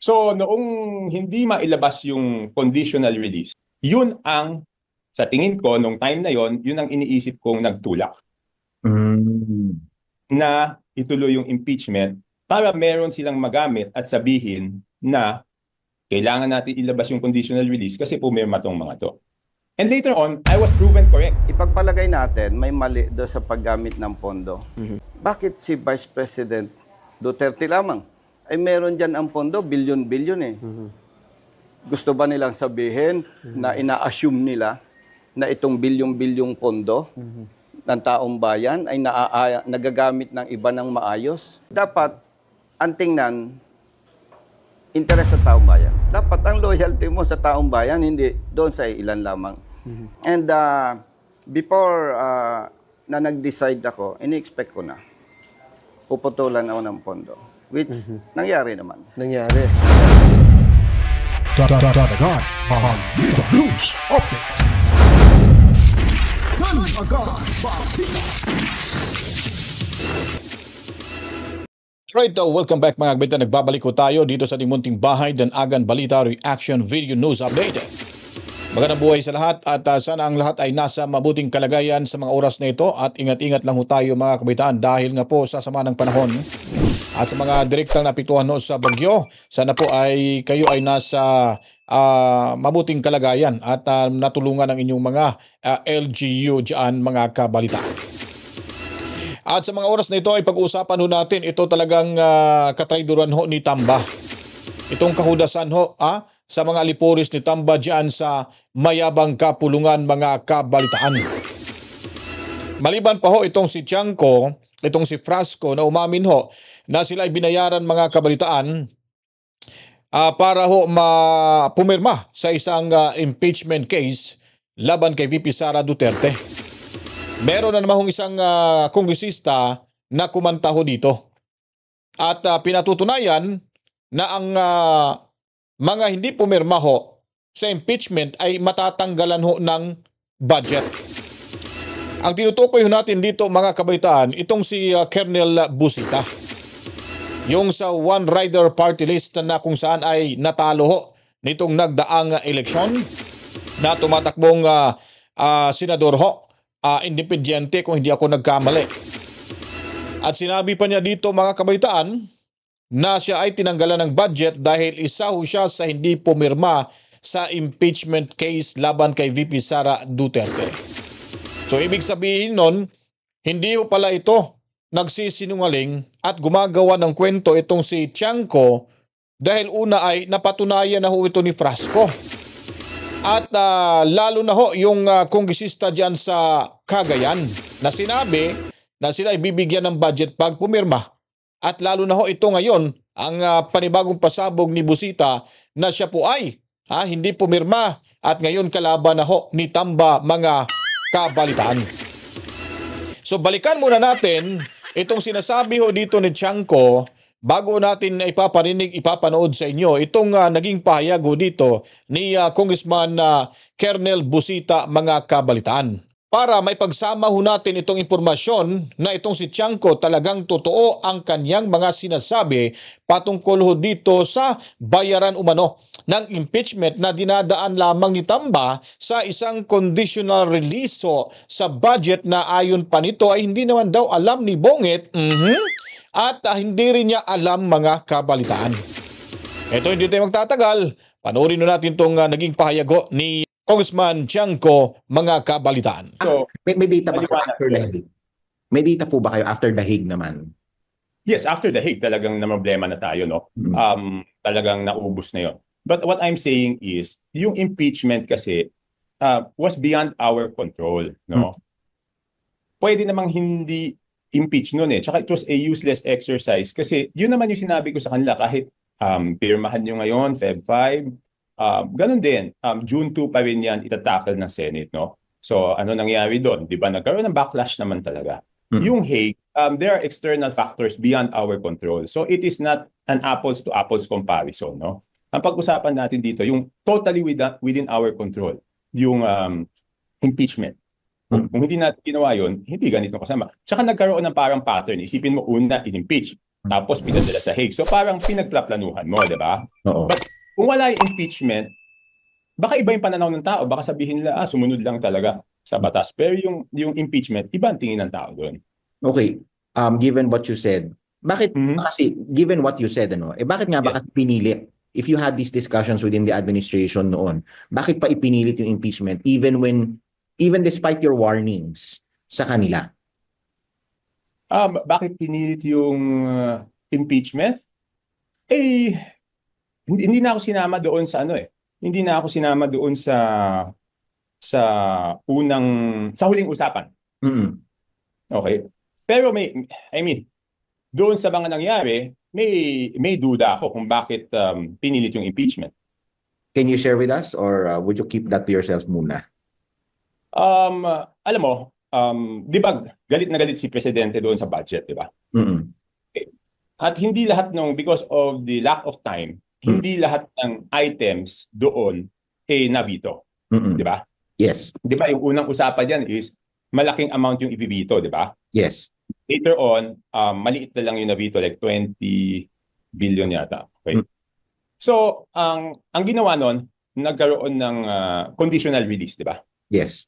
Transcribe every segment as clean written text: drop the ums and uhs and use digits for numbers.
So noong hindi mailabas yung conditional release, yun ang, sa tingin ko, nung time na yon, yun ang iniisip kong nagtulak na ituloy yung impeachment para meron silang magamit at sabihin na kailangan natin ilabas yung conditional release kasi pumirma tong mga to. And later on, I was proven correct. Ipagpalagay natin, may mali doon sa paggamit ng pondo. Bakit si Vice President Duterte lamang? Ay meron dyan ang pondo, bilyon-bilyon eh. Gusto ba nilang sabihin na ina-assume nila na itong bilyong-bilyong pondo ng taong bayan ay nagagamit ng iba ng maayos? Dapat, ang tingnan, interes sa taong bayan. Dapat ang loyalty mo sa taong bayan, hindi doon sa ilan lamang. And before na nag-decide ako, ini-expect ko na puputulan ako ng pondo. Which nangyari naman. Nangyari. Dadagan ang Balita News Update. Dadagan Balita. Right, welcome back mga kababayan. Nagbabalik ko tayo dito sa ating munting bahay, Danagan Balita Reaction Video News Update. Magandang buhay sa lahat at sana ang lahat ay nasa mabuting kalagayan sa mga oras na ito at ingat-ingat lang ho tayo mga kababayan dahil nga po sa sama ng panahon at sa mga direktang napiktuhan ho sa bagyo. Sana po ay kayo ay nasa mabuting kalagayan at natulungan ng inyong mga LGU dyan mga kabalitaan. At sa mga oras na ito ay pag-uusapan ho natin ito talagang katrayduran ho ni Tamba. Itong kahudasan ho sa mga lipuris ni Tamba dyan sa mayabang kapulungan mga kabalitaan. Maliban pa ho itong si Tiangco, itong si Frasco na umamin ho na sila ay binayaran mga kabalitaan para ho pumirma sa isang impeachment case laban kay VP Sara Duterte. Meron na naman isang kongresista na kumanta ho dito. At pinatutunayan na ang mga hindi pumirma ho sa impeachment ay matatanggalan ho ng budget. Ang tinutukoy ho natin dito mga kabalitaan, itong si Colonel Busita. Yung sa One Rider Party List na kung saan ay natalo ho nitong nagdaang eleksyon na tumatakbong senador ho, independyente kung hindi ako nagkamali. At sinabi pa niya dito mga kabalitaan na siya ay tinanggalan ng budget dahil isa ho siya sa hindi pumirma sa impeachment case laban kay VP Sara Duterte. So ibig sabihin nun, hindi ho pala ito nagsisinungaling at gumagawa ng kwento itong si Tiangco dahil una ay napatunayan na ho ito ni Frasco. At lalo na ho yung kongresista dyan sa Cagayan na sinabi na sila ay bibigyan ng budget pag pumirma. At lalo na ho ito ngayon ang panibagong pasabog ni Busita na siya po ay hindi pumirma at ngayon kalaban na ho ni Tamba mga kabalitaan. So balikan muna natin itong sinasabi ho dito ni Tiangco bago natin ipapanood sa inyo itong naging pahayag ho dito ni Congressman Colonel Busita mga kabalitaan. Para maipagsama ho natin itong impormasyon na itong si Tiangco talagang totoo ang kanyang mga sinasabi patungkol ho dito sa bayaran umano ng impeachment na dinadaan lamang ni Tamba sa isang conditional release sa budget na ayon pa nito ay hindi naman daw alam ni Bongit at hindi rin niya alam mga kabalitaan. Ito hindi tayo magtatagal. Panoorin natin itong naging pahayag ho ni Congressman Tiangco mga kabalitaan. So, may data ba kayo after the Hague? May data po ba kayo after the Hague naman? Yes, after the Hague talagang na problema na tayo, no? Talagang naubos na 'yon. But what I'm saying is, yung impeachment kasi was beyond our control, no? Pwede namang hindi impeach noon eh. Tsaka it was a useless exercise kasi yun naman yung sinabi ko sa kanila kahit pirmahan nyo ngayon, Feb 5, ganun din, June 2 pa rin yan itatackle ng Senate, no? So ano nangyari doon? Di ba nagkaroon ng backlash naman talaga? Yung Hague, there are external factors beyond our control. So it is not an apples to apples comparison, no? Ang pag-usapan natin dito, yung totally within our control, yung impeachment. Kung hindi natin ginawa yun, hindi ganito kasama. Tsaka nagkaroon ng parang pattern. Isipin mo, una, in-impeach. tapos pinadala sa Hague. So parang pinagplaplanuhan mo, di ba? Oo. But kung wala yung impeachment, baka iba yung pananaw ng tao. Baka sabihin nila, sumunod lang talaga sa batas. Pero yung impeachment, iba ang tingin ng tao doon. Okay. Given what you said, bakit kasi given what you said bakit nga ba kasi pinilit, if you had these discussions within the administration noon, bakit pa ipinilit yung impeachment even despite your warnings sa kanila? Bakit pinilit yung impeachment? Hindi na ako sinama doon sa Hindi na ako sinama doon sa huling usapan. Okay. Pero doon sa mga nangyari, may duda ako kung bakit pinilit yung impeachment. Can you share with us or would you keep that to yourself muna? Alam mo, di ba galit na galit si Presidente doon sa budget, di ba? Okay. At hindi lahat because of the lack of time, hindi lahat ng items doon nabito. Di ba? Yes. Di ba yung unang usapan diyan is malaking amount yung ibibito, di ba? Yes. Later on, maliit na lang yung nabito, like 20 billion yata. Okay. So, ang ginawa nun, nagkaroon ng conditional release, di ba? Yes.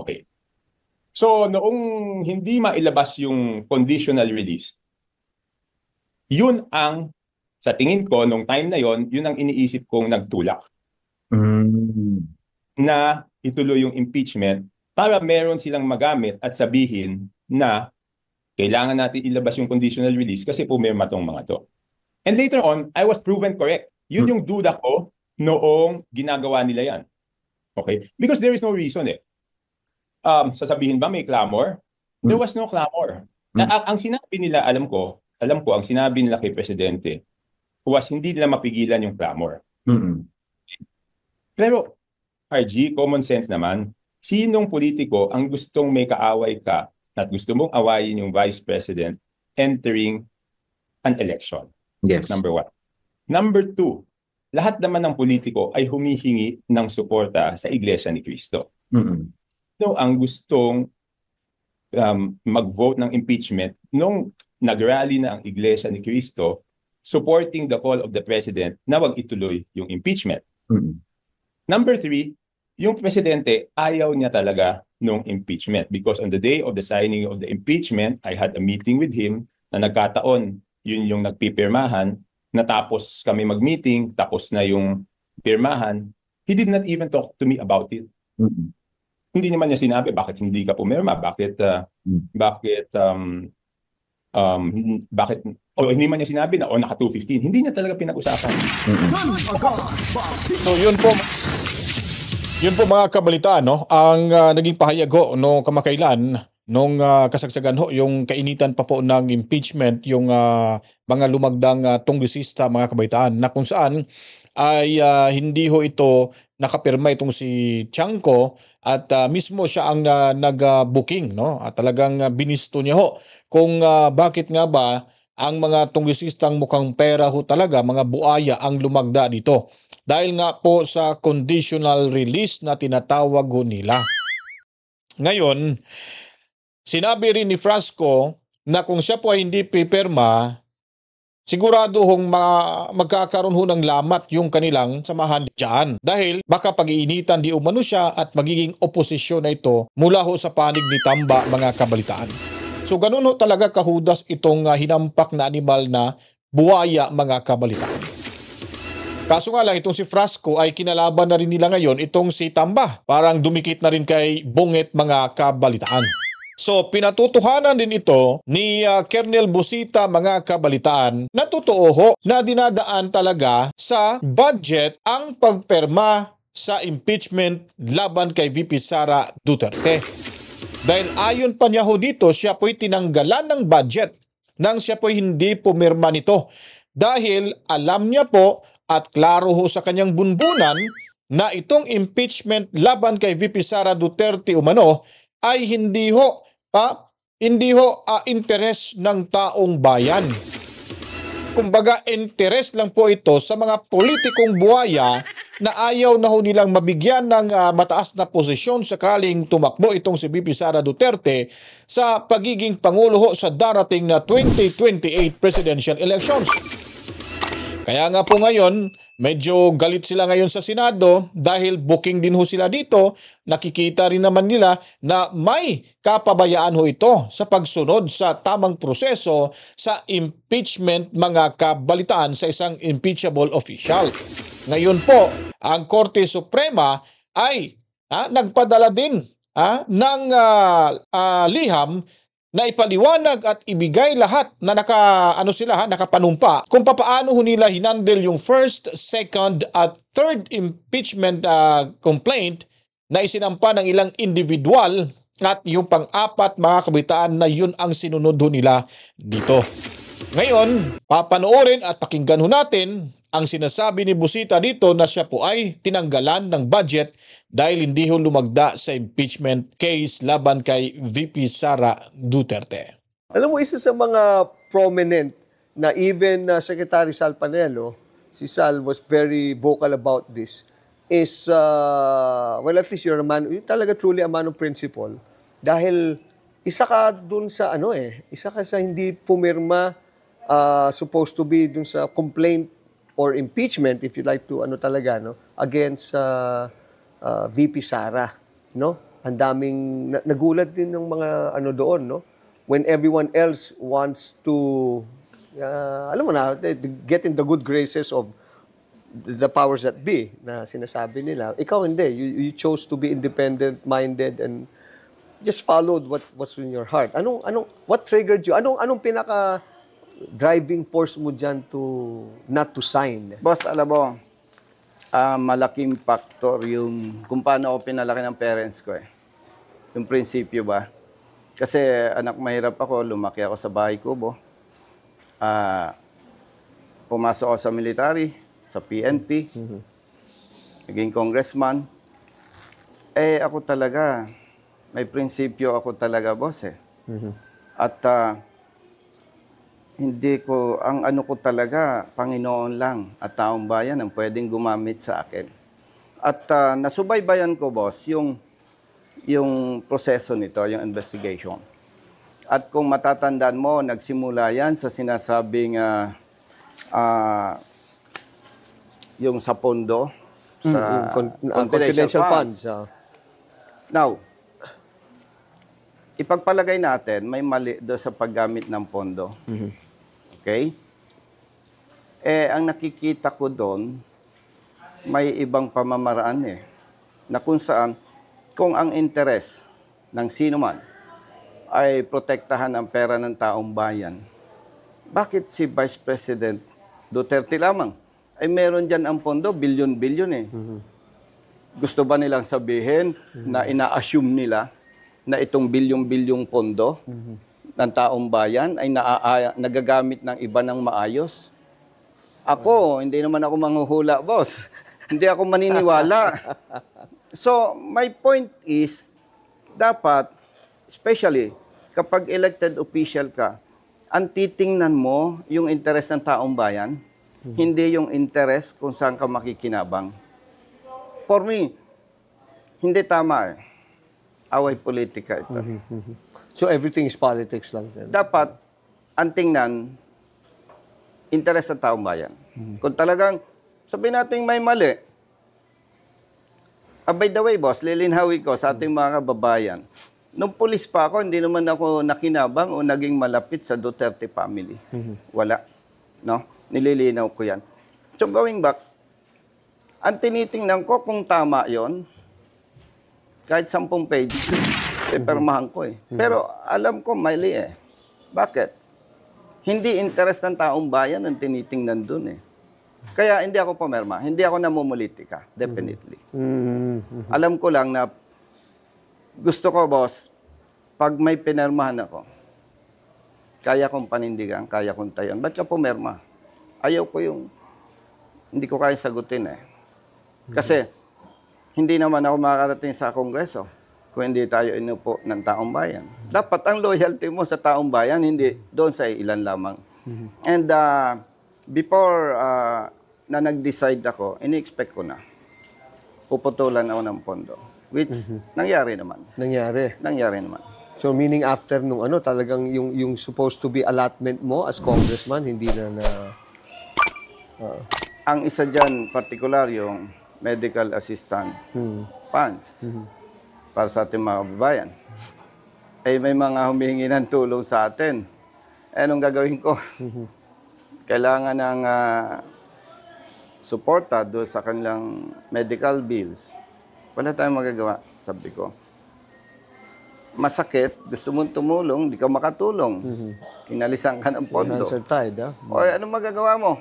Okay. So, noong hindi mailabas yung conditional release, yun sa tingin ko, nung time na yun ang iniisip kong nagtulak na ituloy yung impeachment para meron silang magamit at sabihin na kailangan natin ilabas yung conditional release kasi pumirma tong mga to. And later on, I was proven correct. Yun yung duda ko noong ginagawa nila yan. Okay? Because there is no reason sasabihin ba may clamor? There was no clamor. Ang sinabi nila, alam ko, ang sinabi nila kay Presidente was hindi nila mapigilan yung clamor. Pero, RG, common sense naman, sinong politiko ang gustong may kaaway ka at gusto mong awayin yung Vice President entering an election? Yes. Number 1. Number 2, lahat naman ng politiko ay humihingi ng suporta sa Iglesia ni Cristo. So, ang gustong mag-vote ng impeachment nung nag-rally na ang Iglesia ni Cristo supporting the call of the President na wag ituloy yung impeachment. Number 3, yung Presidente ayaw niya talaga nung impeachment because on the day of the signing of the impeachment, I had a meeting with him na nagkataon, yun yung nagpipirmahan, natapos kami mag-meeting, tapos na yung pirmahan, he did not even talk to me about it. Hindi naman niya sinabi bakit hindi ka pumirma, bakit hindi man niya sinabi na naka 215. Hindi niya talaga pinag-usapan. So yun po mga kabalitaan, ang naging pahayag no kamakailan nung kasagsagan yung kainitan pa po ng impeachment yung mga lumagdang tunggisista, mga kabalitaan, na kung saan ay hindi ito nakapirma itong si Chanco at mismo siya ang nag-booking, no? At talagang binisto niya kung bakit nga ba ang mga tunggisistang mukhang pera talaga, mga buaya ang lumagda dito. Dahil nga po sa conditional release na tinatawag nila. Ngayon, sinabi rin ni Frasco na kung siya po ay hindi pipirma, sigurado magkakaroon ng lamat yung kanilang samahan dyan. Dahil baka pag-iinitan di umano siya at magiging oposisyon na ito mula sa panig ni Tamba, mga kabalitaan. So ganun talaga kahudas itong hinampak na animal na buwaya, mga kabalitaan. Kaso nga lang, itong si Frasco ay kinalaban na rin nila ngayon itong si Tamba. Parang dumikit na rin kay Bunget, mga kabalitaan. So pinatutuhanan din ito ni Colonel Busita, mga kabalitaan, na totoo na dinadaan talaga sa budget ang pagperma sa impeachment laban kay VP Sara Duterte. Dahil ayon pa niya dito, siya po'y tinanggalan ng budget nang siya po'y hindi pumirma nito. Dahil alam niya po at klaro sa kanyang bunbunan na itong impeachment laban kay VP Sara Duterte umano ay hindi interes ng taong bayan. Kumbaga, interes lang po ito sa mga politikong buhaya na ayaw na ho nilang mabigyan ng mataas na posisyon sakaling tumakbo itong si VP Sara Duterte sa pagiging pangulo ho sa darating na 2028 presidential elections. Kaya nga po ngayon, medyo galit sila ngayon sa Senado dahil booking din ho sila dito. Nakikita rin naman nila na may kapabayaan ho ito sa pagsunod sa tamang proseso sa impeachment, mga kabalitaan sa isang impeachable official. Ngayon po, ang Korte Suprema ay nagpadala din ng liham na ipaliwanag at ibigay lahat na nakapanumpa kung papaano ho nila hinandle yung first, second at third impeachment complaint na isinampa ng ilang individual at yung pang-apat, mga kabitaan, na yun ang sinunod ho nila dito. Ngayon, papanoorin at pakinggan ho natin ang sinasabi ni Busita dito na siya po ay tinanggalan ng budget dahil hindi ho lumagda sa impeachment case laban kay VP Sara Duterte. Alam mo, isa sa mga prominent na even Secretary Sal Panelo, si Sal was very vocal about this, is, well, at least you're talaga truly a man of principle. Dahil isa ka dun sa isa ka sa hindi pumirma, supposed to be dun sa complaint or impeachment, if you like to, against VP Sara, no? Ang daming, nagulat din ng mga doon, no? When everyone else wants to, get in the good graces of the powers that be, na sinasabi nila. Ikaw hindi. You chose to be independent-minded and just followed what's in your heart. What triggered you? Anong pinaka driving force mo dyan to not to sign? Boss, alam mo, malaking factor yung kung paano ako pinalaki ng parents ko eh. Yung prinsipyo ba? Kasi anak mahirap ako, lumaki ako sa bahay kubo. Pumasok ako sa military, sa PNP, naging congressman. Ako talaga, may prinsipyo ako talaga, boss eh. At hindi ko, ang ko talaga, Panginoon lang at taong bayan ang pwedeng gumamit sa akin. At nasubaybayan ko, boss, yung proseso nito, yung investigation. At kung matatandaan mo, nagsimula yan sa sinasabing yung sa pondo, sa confidential funds. Now, ipagpalagay natin, may mali doon sa paggamit ng pondo. Okay? Ang nakikita ko doon, may ibang pamamaraan na kung saan, kung ang interes ng sino man ay protektahan ang pera ng taong bayan, bakit si Vice President Duterte lamang? Ay meron dyan ang pondo, bilyon-bilyon Gusto ba nilang sabihin na ina-assume nila na itong bilyong-bilyong pondo ng taong bayan ay nagagamit ng iba ng maayos? Ako, hindi naman ako manghuhula, boss. Hindi ako maniniwala. So, my point is, dapat, especially kapag elected official ka, ang titingnan mo yung interes ng taong bayan, hindi yung interes kung saan ka makikinabang. For me, hindi tama away politika ito. So everything is politics lang din. Dapat, ang tingnan, interes ng taong bayan. Kung talagang, sabihin natin may mali, by the way, boss, lilinhawi ko sa ating mga kababayan, nung pulis pa ako, hindi naman ako nakinabang o naging malapit sa Duterte family. Wala. No? Nililinaw ko yan. So going back, ang tinitingnan ko kung tama yon, kahit 10 pages, permahan ko Pero alam ko, mali Bakit? Hindi interes ng taong bayan ang tinitingnan dun Kaya hindi ako pumirma. Hindi ako namumulitika. Definitely. Alam ko lang na gusto ko, boss, pag may pinirmahan ako, kaya kong panindigan, kaya kong tayon. Ba't ka pumirma? Ayaw ko hindi ko kaya sagutin Kasi, hindi naman ako makakarating sa Kongreso kung hindi tayo inupo ng taong bayan. Dapat ang loyalty mo sa taong bayan, hindi doon sa ilan lamang. And Before na nag-decide ako, ini-expect ko na puputulan ako ng pondo. Which nangyari naman. Nangyari. Nangyari naman. So meaning after nung talagang yung supposed to be allotment mo as congressman, hindi na Ang isa dyan, particular, yung medical assistant fund para sa ating mga kababayan. Ay may mga humihingi ng tulong sa atin. Anong gagawin ko? Kailangan ng suporta doon sa kanilang medical bills. Wala tayong magagawa, sabi ko. Masakit, gusto mong tumulong, di ka makatulong. Kinalisan ka ng pondo. hands are tied, ha? O, anong magagawa mo?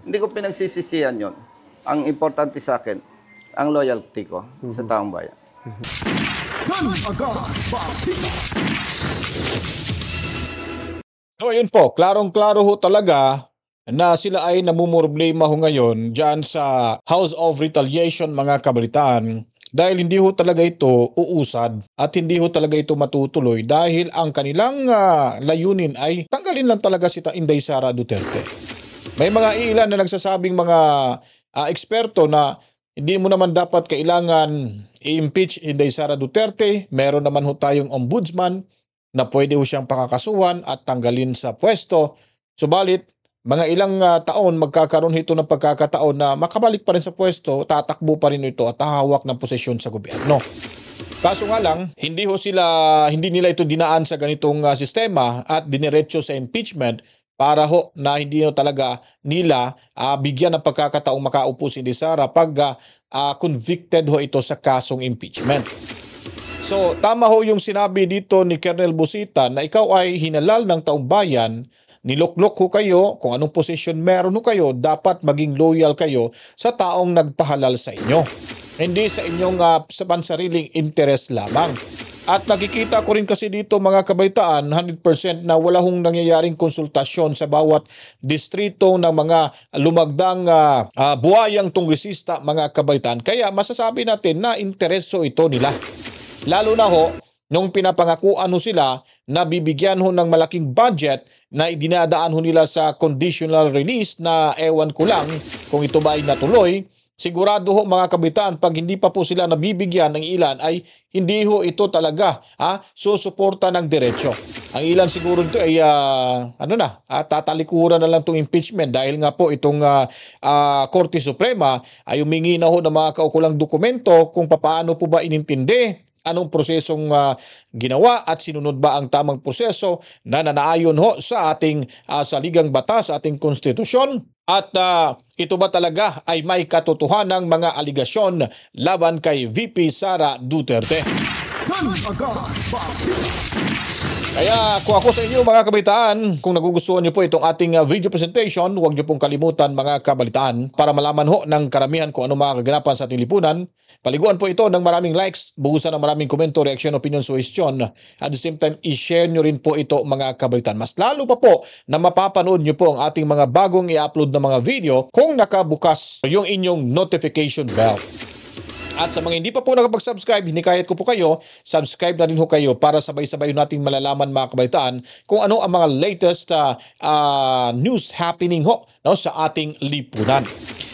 Hindi ko pinagsisisihan yon. Ang importante sa akin, ang loyalty ko sa taong bayan. Gun agad balita. So ayun po, klarong-klaro ho talaga na sila ay namumroblema ho ngayon dyan sa House of Retaliation, mga kabalitaan, dahil hindi ho talaga ito uusad at hindi ho talaga ito matutuloy dahil ang kanilang layunin ay tanggalin lang talaga si Inday Sara Duterte. May mga ilan na nagsasabing mga eksperto na hindi mo naman dapat kailangan i-impeach Inday Sara Duterte. Meron naman ho tayong ombudsman na pwede ho siyang pakakasuhan at tanggalin sa pwesto. Subalit, mga ilang taon magkakaroon ito ng pagkakataon na makabalik pa rin sa pwesto, tatakbo pa rin ito at hahawak ng posisyon sa gobyerno. Kaso nga lang, hindi nila ito dinaan sa ganitong sistema at diniretso sa impeachment para ho na hindi talaga nila bigyan ng pagkakataong makaupo si Inday Sara pag convicted ho ito sa kasong impeachment. So, tama ho yung sinabi dito ni Colonel Busita na ikaw ay hinalal ng taong bayan, niluklok ho kayo, kung anong posisyon meron ho kayo, dapat maging loyal kayo sa taong nagpahalal sa inyo. Hindi sa inyong sa pansariling interest lamang. At nakikita ko rin kasi dito, mga kabalitaan, 100% na wala hong nangyayaring konsultasyon sa bawat distrito ng mga lumagdang buhayang tungresista, mga kabalitaan. Kaya masasabi natin na intereso ito nila. Lalo na ho, nung pinapangakuan ho sila na bibigyan ho ng malaking budget na idinadaan ho nila sa conditional release na ewan ko lang kung ito ba ay natuloy, sigurado ho mga kabitan, pag hindi pa po sila nabibigyan ng ilan ay hindi ho ito talaga susuporta ng diretsyo. Ang ilan siguro ito ay tatalikuran na lang itong impeachment dahil nga po itong Korte Suprema ay humingi na ho ng mga kaukulang dokumento kung paano po ba inintindi, anong prosesong ginawa at sinunod ba ang tamang proseso na nanaayon ho sa ating saligang batas, sa ating konstitusyon. At ito ba talaga ay may katotohanang mga aligasyon laban kay VP Sara Duterte? Gun agad balita. Kaya kung ako sa inyo mga kabalitaan, kung nagugustuhan niyo po itong ating video presentation, huwag niyo pong kalimutan mga kabalitaan para malaman ho ng karamihan kung ano mga kaganapan sa ating lipunan. Paliguan po ito ng maraming likes, buhusan ng maraming komento, reaction, opinion, suggestion. At the same time, i-share nyo rin po ito mga kabalitaan. Mas lalo pa po na mapapanood nyo po ang ating mga bagong i-upload na mga video kung nakabukas yung inyong notification bell. At sa mga hindi pa po nakapag-subscribe, hinikayat ko po kayo, subscribe na rin ho kayo para sabay-sabay nating malalaman mga kabalitaan kung ano ang mga latest news happening ho sa ating lipunan.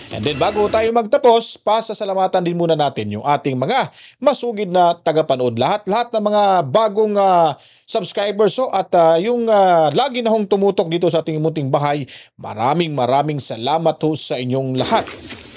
And then bago tayo magtapos, pasasalamatan din muna natin yung ating mga masugid na tagapanood. Lahat ng mga bagong subscribers at yung lagi na hong tumutok dito sa ating munting bahay. Maraming salamat ho sa inyong lahat.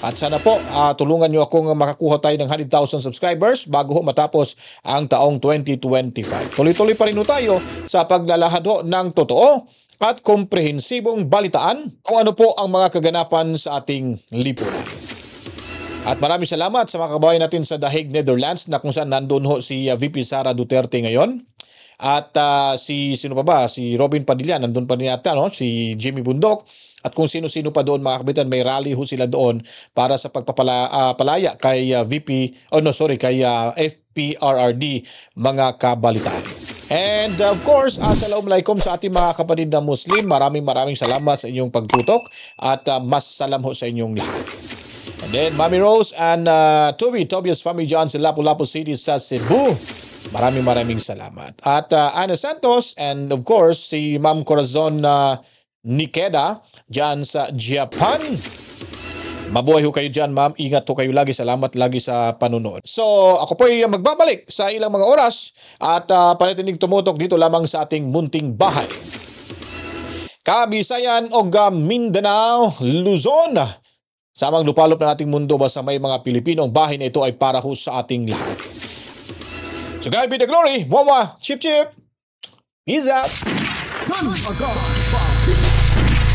At sana po tulungan nyo akong makakuha tayo ng 100,000 subscribers bago ho matapos ang taong 2025. Tuloy-tuloy pa rin ho tayo sa paglalahad ho ng totoo at komprehensibong balitaan kung ano po ang mga kaganapan sa ating lipunan. At maraming salamat sa mga kababayan natin sa The Hague, Netherlands na kung saan nandun ho si VP Sara Duterte ngayon. At si Robin Padilla, nandun pa rin yata, si Jimmy Bundok. At kung sino-sino pa doon mga kabitan, may rally ho sila doon para sa pagpapalaya kay kay FPRRD mga kabalitaan. And of course, assalamualaikum sa ating mga kapatid na Muslim. Maraming salamat sa inyong pagtutok at mas salam ho sa inyong lahat. And then Mami Rose and Tobias Family John sa Lapu-Lapu City sa Cebu. Maraming salamat. At Ana Santos and of course si Ma'am Corazon Nikeda dyan sa Japan. Mabuhay ho kayo dyan, ma'am. Ingat ho kayo lagi. Salamat lagi sa panunood. So, ako po ay magbabalik sa ilang mga oras at panatinig tumutok dito lamang sa ating munting bahay. Kabisayan o Mindanao, Luzon. Samang lupalop ng ating mundo basta may mga Pilipinong bahay na ito ay para ho sa ating lahat. So God be the glory. Mwa, chip chip. Peace out. Gun a God, Bob Peter.